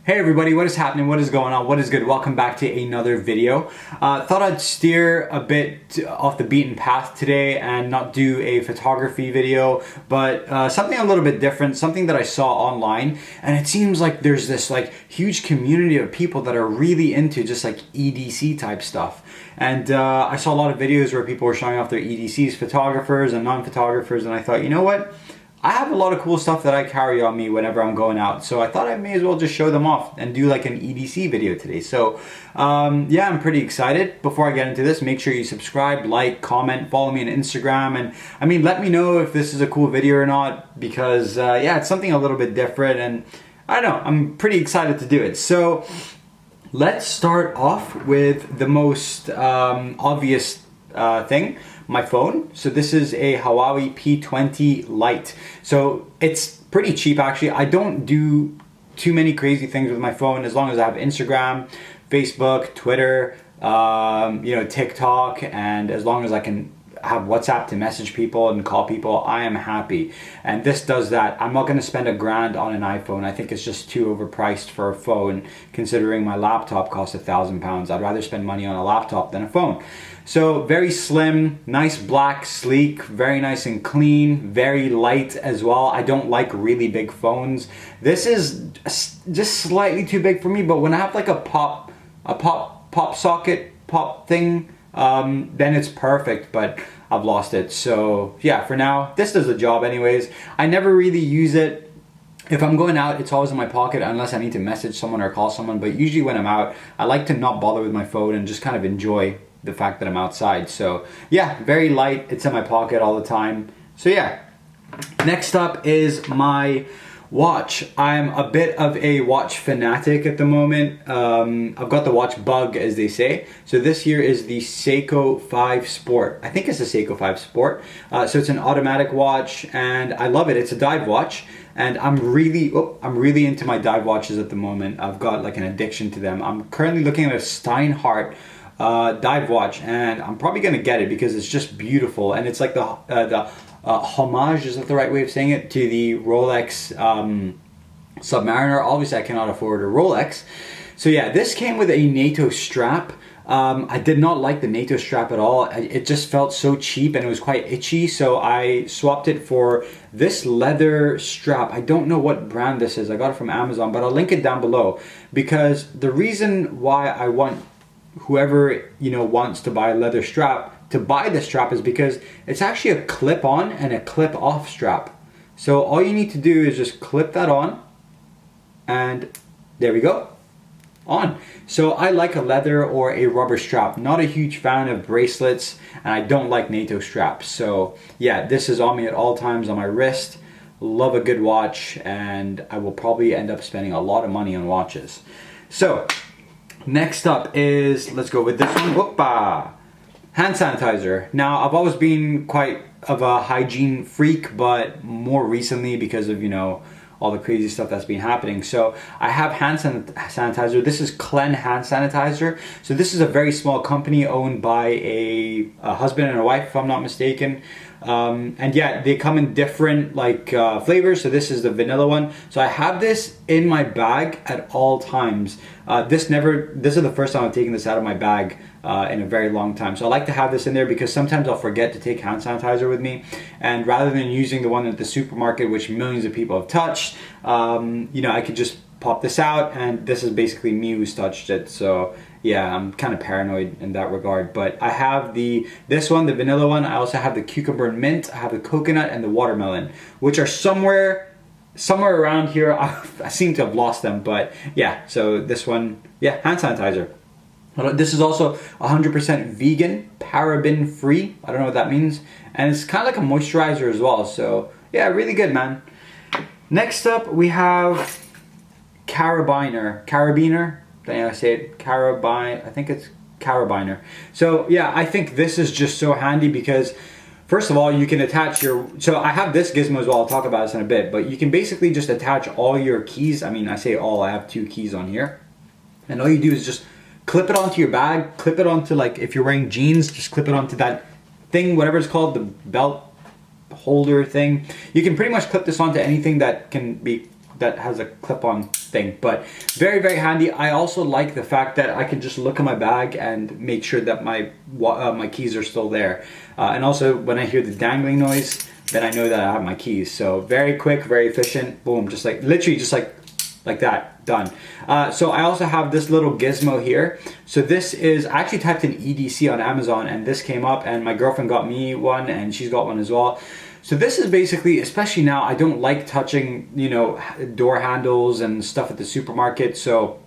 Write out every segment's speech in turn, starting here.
Hey everybody, what is happening? What is going on? What is good? Welcome back to another video. Thought I'd steer a bit off the beaten path today and not do a photography video, but something a little bit different, something that I saw online, and it seems like there's this like huge community of people that are really into just like EDC type stuff. And I saw a lot of videos where people were showing off their EDCs, photographers and non-photographers, and I thought, you know what? I have a lot of cool stuff that I carry on me whenever I'm going out, so I thought I may as well just show them off and do like an EDC video today. So yeah, I'm pretty excited. Before I get into this, make sure you subscribe, like, comment, follow me on Instagram, and I mean, let me know if this is a cool video or not, because yeah, it's something a little bit different, and I don't know, I'm pretty excited to do it. So let's start off with the most obvious thing. My phone. So this is a Huawei P20 Lite. So it's pretty cheap actually. I don't do too many crazy things with my phone as long as I have Instagram, Facebook, Twitter, you know, TikTok, and as long as I can have WhatsApp to message people and call people, I am happy. And this does that. I'm not going to spend $1,000 on an iPhone. I think it's just too overpriced for a phone, considering my laptop costs £1,000. I'd rather spend money on a laptop than a phone. So very slim, nice black, sleek, very nice and clean, very light as well. I don't like really big phones. This is just slightly too big for me, but when I have like a pop socket thing, then it's perfect, but I've lost it. So yeah, for now, this does the job anyways. I never really use it. If I'm going out, it's always in my pocket unless I need to message someone or call someone, but usually when I'm out, I like to not bother with my phone and just kind of enjoy the fact that I'm outside. So yeah, very light. It's in my pocket all the time. So yeah, next up is my watch. I'm a bit of a watch fanatic at the moment. I've got the watch bug, as they say. So this here is the Seiko 5 Sport. I think it's the Seiko 5 Sport. So it's an automatic watch and I love it. It's a dive watch and I'm really into my dive watches at the moment. I've got like an addiction to them. I'm currently looking at a Steinhardt dive watch, and I'm probably gonna get it because it's just beautiful, and it's like the homage, is that the right way of saying it, to the Rolex Submariner. Obviously I cannot afford a Rolex, so yeah, this came with a NATO strap. I did not like the NATO strap at all. It just felt so cheap and it was quite itchy, so I swapped it for this leather strap. I don't know what brand this is. I got it from Amazon, but I'll link it down below, because the reason why I want whoever, you know, wants to buy a leather strap to buy this strap is because it's actually a clip-on and a clip-off strap. So all you need to do is just clip that on, and there we go, on. So I like a leather or a rubber strap. Not a huge fan of bracelets, and I don't like NATO straps. So yeah, this is on me at all times on my wrist. Love a good watch, and I will probably end up spending a lot of money on watches. So next up is, let's go with this one. Whoopah! Hand sanitizer. Now, I've always been quite of a hygiene freak, but more recently because of, you know, all the crazy stuff that's been happening. So I have hand sanitizer. This is Cologne hand sanitizer. So this is a very small company owned by a husband and a wife, if I'm not mistaken. And yeah, they come in different like flavors. So this is the vanilla one. So I have this in my bag at all times. This is the first time I've taken this out of my bag in a very long time. So I like to have this in there because sometimes I'll forget to take hand sanitizer with me, and rather than using the one at the supermarket, which millions of people have touched, you know, I could just pop this out, and this is basically me who's touched it. So yeah, I'm kind of paranoid in that regard. But I have this one, the vanilla one. I also have the cucumber and mint. I have the coconut and the watermelon, which are somewhere around here. I seem to have lost them, but yeah. So this one, yeah, hand sanitizer. This is also 100% vegan, paraben free. I don't know what that means. And it's kind of like a moisturizer as well. So yeah, really good, man. Next up, we have Carabiner. I say it, I think it's Carabiner. So yeah, I think this is just so handy because first of all, you can attach so I have this gizmo as well, I'll talk about this in a bit, but you can basically just attach all your keys. I mean, I say all, I have 2 keys on here. And all you do is just clip it onto your bag, clip it onto, like, if you're wearing jeans, just clip it onto that thing, whatever it's called, the belt holder thing. You can pretty much clip this onto anything that can be that has a clip-on thing, but very, very handy. I also like the fact that I can just look at my bag and make sure that my keys are still there. And also when I hear the dangling noise, then I know that I have my keys. So very quick, very efficient, boom, just like, literally just like that, done. So I also have this little gizmo here. So this is, I actually typed in EDC on Amazon and this came up, and my girlfriend got me one and she's got one as well. So this is basically, especially now, I don't like touching, you know, door handles and stuff at the supermarket. So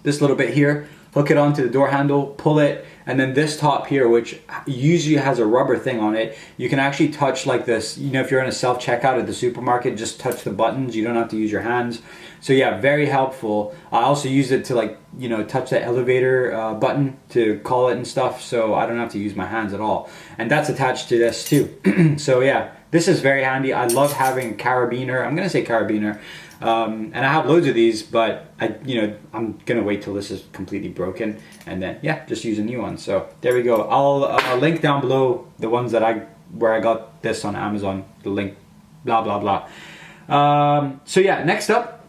this little bit here, hook it onto the door handle, pull it, and then this top here, which usually has a rubber thing on it, you can actually touch like this. You know, if you're in a self-checkout at the supermarket, just touch the buttons. You don't have to use your hands. So yeah, very helpful. I also use it to, like, you know, touch the elevator button to call it and stuff. So I don't have to use my hands at all. And that's attached to this too. So yeah, this is very handy. I love having Carabiner. I'm gonna say Carabiner. And I have loads of these, but I'm gonna wait till this is completely broken, and then yeah, just use a new one. So there we go. I'll link down below the ones that where I got this on Amazon. The link, blah blah blah. So yeah, next up,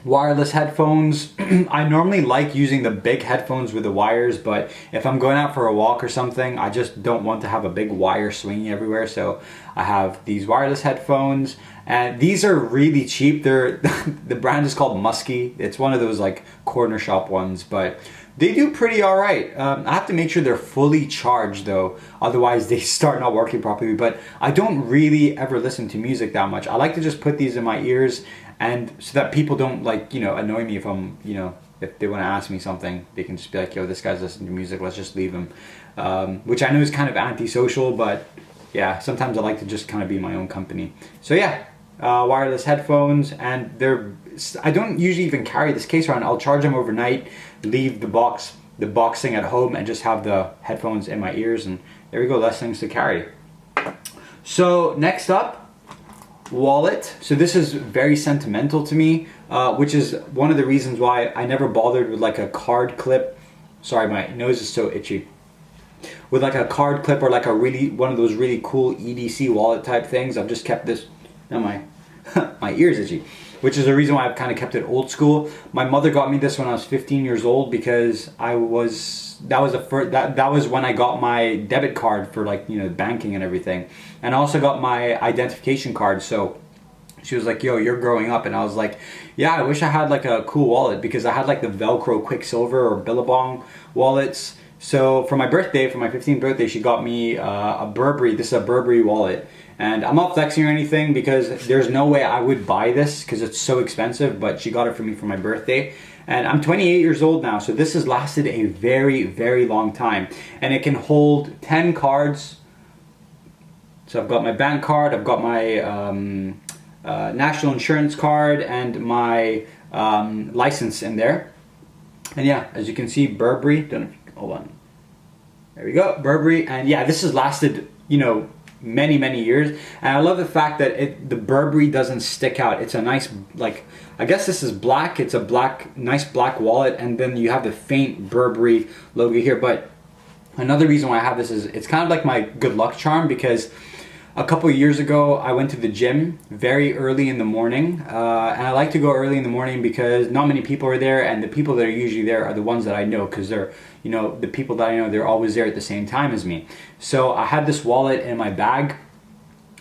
wireless headphones. I normally like using the big headphones with the wires, but if I'm going out for a walk or something, I just don't want to have a big wire swinging everywhere. So I have these wireless headphones, and these are really cheap. They're the brand is called Muskie. It's one of those like corner shop ones, but they do pretty all right. I have to make sure they're fully charged though, otherwise they start not working properly. But I don't really ever listen to music that much. I like to just put these in my ears, and so that people don't, like, you know, annoy me if I'm, you know, if they want to ask me something, they can just be like, yo, this guy's listening to music, let's just leave him. Which I know is kind of antisocial, but yeah, sometimes I like to just kind of be my own company. So yeah, wireless headphones, and I don't usually even carry this case around. I'll charge them overnight, leave the boxing at home, and just have the headphones in my ears, and there we go, less things to carry. So next up, wallet. So this is very sentimental to me, which is one of the reasons why I never bothered with like a card clip. Sorry, my nose is so itchy. With like a card clip or like one of those really cool EDC wallet type things. I've just kept this. Now my ears itchy, which is the reason why I've kind of kept it old school. My mother got me this when I was 15 years old because that was when I got my debit card for, like, you know, banking and everything, and I also got my identification card. So she was like, yo, you're growing up, and I was like, yeah, I wish I had like a cool wallet, because I had like the Velcro Quicksilver or Billabong wallets. So for my birthday, for my 15th birthday, she got me a Burberry. This is a Burberry wallet. And I'm not flexing or anything, because there's no way I would buy this because it's so expensive, but she got it for me for my birthday. And I'm 28 years old now, so this has lasted a very, very long time. And it can hold 10 cards. So I've got my bank card, I've got my national insurance card, and my license in there. And yeah, as you can see, Burberry, hold on. There we go, Burberry. And yeah, this has lasted, you know, many, many years. And I love the fact that the Burberry doesn't stick out. It's a nice, like, I guess this is black. It's a nice black wallet, and then you have the faint Burberry logo here. But another reason why I have this is it's kind of like my good luck charm, because a couple of years ago I went to the gym very early in the morning, and I like to go early in the morning because not many people are there, and the people that are usually there are the ones that I know, because they're, you know, the people that I know, they're always there at the same time as me. So I had this wallet in my bag.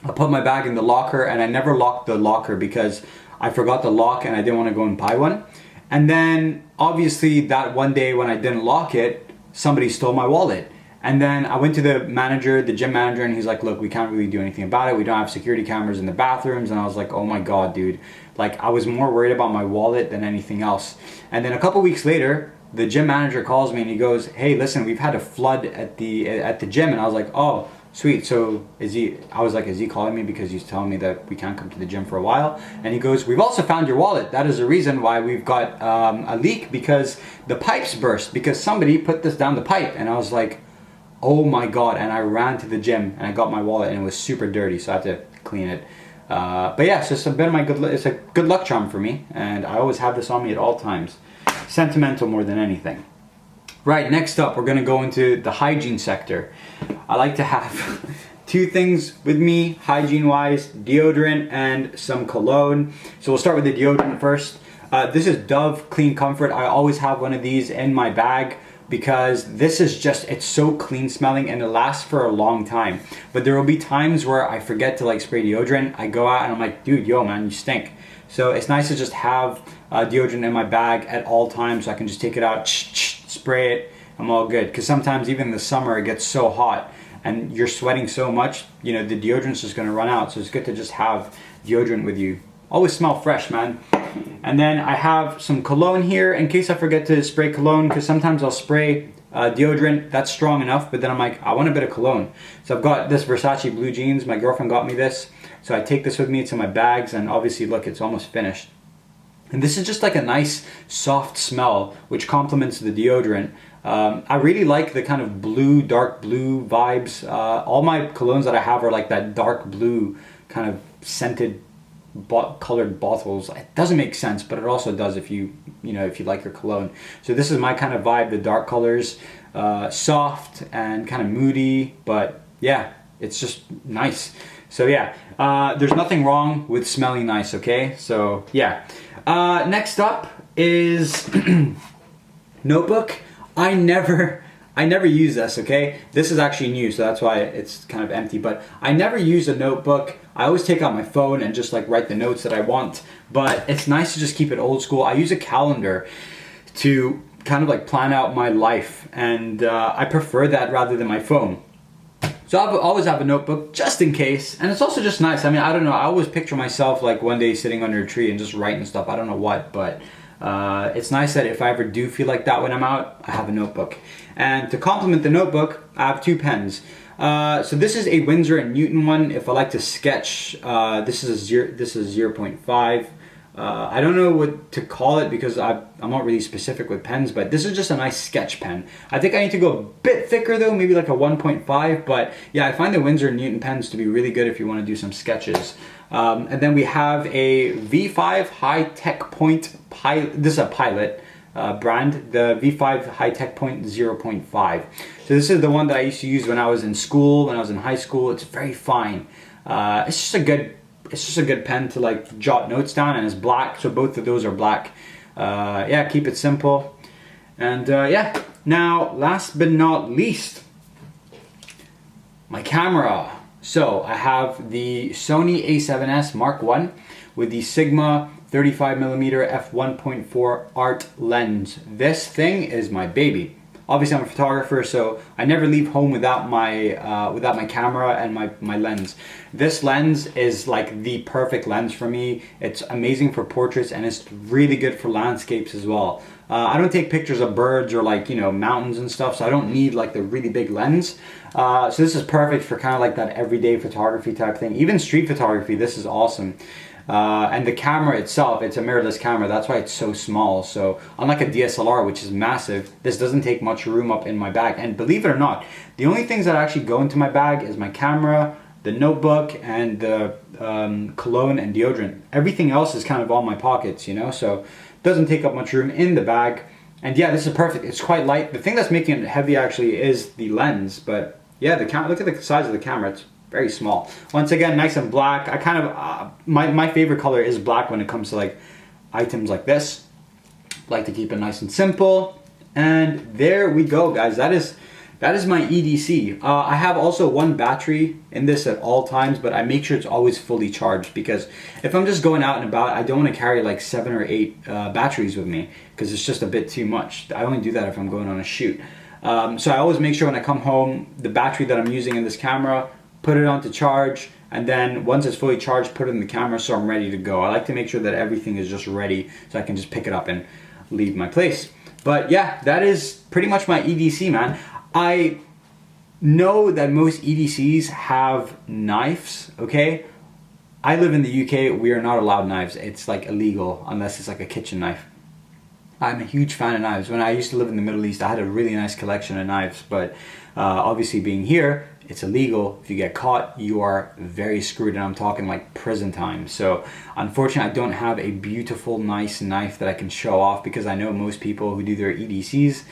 I put my bag in the locker, and I never locked the locker because I forgot the lock and I didn't want to go and buy one. And then obviously that one day when I didn't lock it, somebody stole my wallet. And then I went to the manager, the gym manager, and he's like, look, we can't really do anything about it. We don't have security cameras in the bathrooms. And I was like, oh my God, dude. Like, I was more worried about my wallet than anything else. And then a couple weeks later, the gym manager calls me and he goes, hey, listen, we've had a flood at the gym. And I was like, oh, sweet. So I was like, is he calling me because he's telling me that we can't come to the gym for a while? And he goes, we've also found your wallet. That is the reason why we've got a leak, because the pipes burst because somebody put this down the pipe. And I was like, oh my God. And I ran to the gym and I got my wallet, and it was super dirty, so I had to clean it. But yeah, so it's a bit of it's a good luck charm for me, and I always have this on me at all times. Sentimental more than anything. Right, next up, we're gonna go into the hygiene sector. I like to have two things with me, hygiene wise, deodorant and some cologne. So we'll start with the deodorant first. This is Dove Clean Comfort. I always have one of these in my bag because this is just, it's so clean smelling and it lasts for a long time. But there will be times where I forget to like spray deodorant. I go out and I'm like, dude, yo man, you stink. So it's nice to just have deodorant in my bag at all times so I can just take it out, spray it, I'm all good. Because sometimes even in the summer it gets so hot and you're sweating so much, you know, the deodorant's just gonna run out. So it's good to just have deodorant with you. Always smell fresh, man. And then I have some cologne here in case I forget to spray cologne, because sometimes I'll spray deodorant, that's strong enough, but then I'm like, I want a bit of cologne. So I've got this Versace blue jeans, my girlfriend got me this. So I take this with me to my bags and obviously look, it's almost finished. And this is just like a nice soft smell, which complements the deodorant. I really like the kind of blue, dark blue vibes. All my colognes that I have are like that dark blue kind of scented colored bottles. It doesn't make sense, but it also does if you like your cologne. So this is my kind of vibe, the dark colors, soft and kind of moody, but yeah, it's just nice. So yeah, there's nothing wrong with smelling nice, okay? So yeah. Next up is notebook. I never use this, okay? This is actually new, so that's why it's kind of empty, but I never use a notebook. I always take out my phone and just like write the notes that I want, but it's nice to just keep it old school. I use a calendar to kind of like plan out my life, and I prefer that rather than my phone. So I always have a notebook just in case, and it's also just nice. I mean, I don't know, I always picture myself like one day sitting under a tree and just writing stuff. I don't know what, but it's nice that if I ever do feel like that when I'm out, I have a notebook. And to complement the notebook, I have two pens. So this is a Winsor & Newton one. If I like to sketch, this is 0.5. I don't know what to call it because I'm not really specific with pens, but this is just a nice sketch pen. I think I need to go a bit thicker though, maybe like a 1.5, but yeah, I find the Winsor & Newton pens to be really good if you want to do some sketches. And then we have a V5 High Tech Point Pilot. This is a Pilot brand, the V5 High Tech Point 0.5. So this is the one that I used to use when I was in school, when I was in high school. It's very fine. It's just a good pen to like jot notes down, and it's black, so both of those are black. Yeah, keep it simple. And yeah, now last but not least, my camera. So I have the Sony a7S Mark I with the Sigma 35mm f1.4 art lens. This thing is my baby. Obviously I'm a photographer, so I never leave home without my camera and my lens. This lens is like the perfect lens for me. It's amazing for portraits and it's really good for landscapes as well. I don't take pictures of birds or like, you know, mountains and stuff, so I don't need like the really big lens. So this is perfect for kind of like that everyday photography type thing. Even street photography, this is awesome. And the camera itself, it's a mirrorless camera, that's why it's so small. So unlike a DSLR, which is massive, this doesn't take much room up in my bag. And believe it or not, the only things that actually go into my bag is my camera, the notebook, and the cologne and deodorant. Everything else is kind of all my pockets, you know, so it doesn't take up much room in the bag. And yeah, this is perfect. It's quite light. The thing that's making it heavy actually is the lens, but yeah, the camera, look at the size of the camera. It's very small. Once again, nice and black. I kind of my favorite color is black when it comes to like items like this. Like to keep it nice and simple. And there we go, guys. That is my EDC. I have also one battery in this at all times, but I make sure it's always fully charged, because if I'm just going out and about, I don't want to carry like 7 or 8 batteries with me, because it's just a bit too much. I only do that if I'm going on a shoot. So I always make sure when I come home, the battery that I'm using in this camera, put it on to charge, and then once it's fully charged, put it in the camera so I'm ready to go. I like to make sure that everything is just ready so I can just pick it up and leave my place. But yeah, that is pretty much my EDC, man. I know that most EDCs have knives, okay? I live in the UK, we are not allowed knives. It's like illegal unless it's like a kitchen knife. I'm a huge fan of knives. When I used to live in the Middle East, I had a really nice collection of knives, but obviously being here, it's illegal. If you get caught, you are very screwed, and I'm talking like prison time. So unfortunately, I don't have a beautiful, nice knife that I can show off, because I know most people who do their EDCs,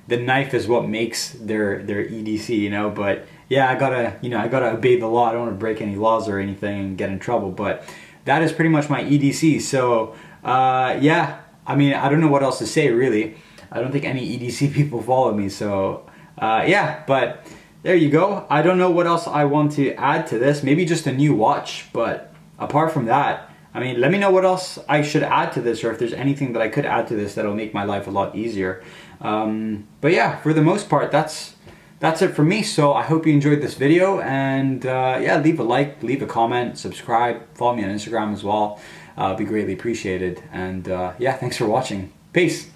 the knife is what makes their EDC, you know, but yeah, I gotta obey the law. I don't want to break any laws or anything and get in trouble. But that is pretty much my EDC. So yeah, I mean, I don't know what else to say really. I don't think any EDC people follow me. So yeah, but there you go. I don't know what else I want to add to this. Maybe just a new watch. But apart from that, I mean, let me know what else I should add to this, or if there's anything that I could add to this that'll make my life a lot easier. But yeah, for the most part, that's it for me. So I hope you enjoyed this video, and yeah, leave a like, leave a comment, subscribe, follow me on Instagram as well. It'd be greatly appreciated. And yeah, thanks for watching. Peace.